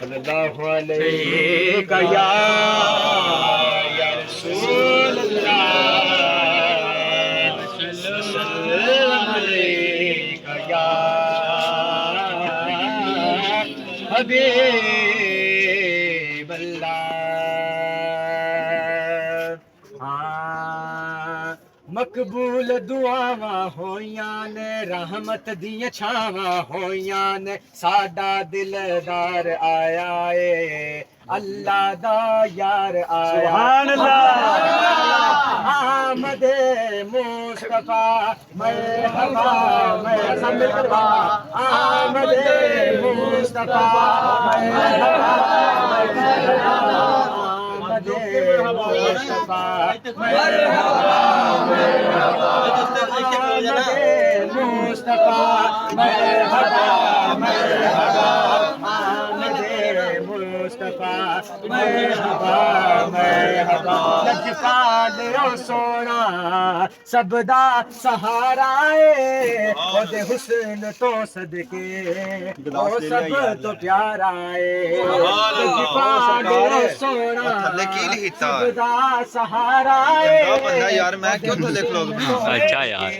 صلی اللہ علیہ یا رسول اللہ، صلی اللہ علیہ یا حبیب اللہ۔ مقبول دعاواں ہویاں نے، رحمت دیاں چھاواں ہویاں نے، ساڈا دلدار آیا اے، اللہ دا یار آیا۔ سبحان اللہ۔ آمد مصطفیٰ مرحبا مرحبا، آمد مصطفیٰ مرحبا مرحبا، آمد مصطفیٰ مرحبا مرحبا، آمد مصطفیٰ مرحبا مرحبا، آمد مصطفیٰ مرحبا مرحبا۔ لجپال او سونا سب دا سہارا اے، او دے حسن تو صدقے او سب تو پیارا اے۔ لجپال او سونا سب دا سہارا اے، یار میں کیوں تو لکھ لو اچھا یار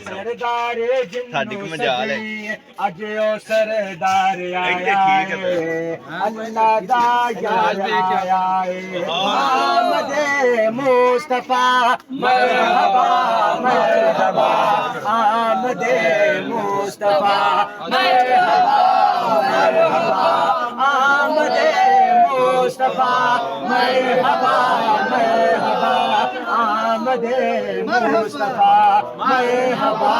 سردار ساڈی کو مجال ہے۔ اج او سردار آیا ہے، اللہ دا یار آیا ہے۔ آمد مصطفیٰ مرحبا مرحبا، آمد مصطفیٰ مرحبا مرحبا، آمد مصطفیٰ مرحبا مرحبا، آمد مصطفیٰ مرحبا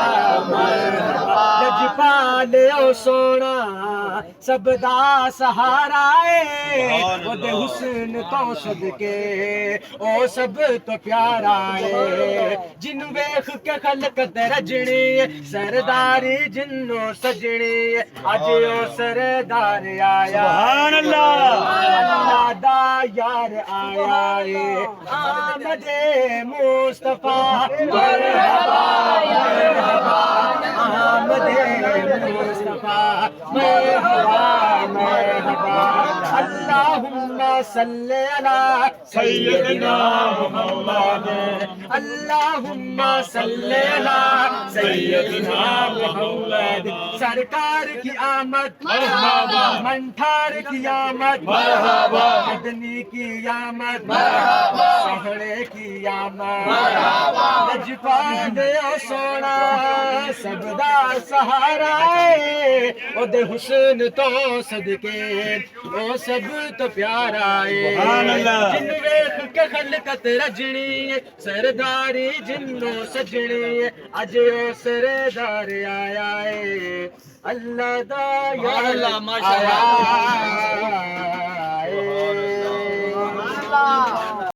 مرحبا۔ لجپال او سونا سب دا سہارا اے، او دے حسن تو صدقے او سب تو پیارا اے۔ جن ویکھ کے خلقت رجنی، سرداری جنو سجنی، اج او سردار آیا۔ سبحان اللہ۔ اللہ دا یار آیا اے، آمد مصطفیٰ مرحبا مرحبا، آمد مصطفیٰ مرحبا مرحبا۔ اللہم صلی علی سیدنا محمد، اللہم صلی علی سیدنا محمد۔ سرکار کی آمد مرحبا، منٹھار کی آمد مرحبا، مدنی کی آمد مرحبا، سہرے کی آمد مرحبا۔ لجپال او سونا سب دا سہارا اے، او دے حسن تو صدقے او سب تو پیارا اے۔ جن ویکھ کے خلقت رجنی، سرداری جنو سجنی، اج او سردار آیا اے، اللہ دا یار آیا۔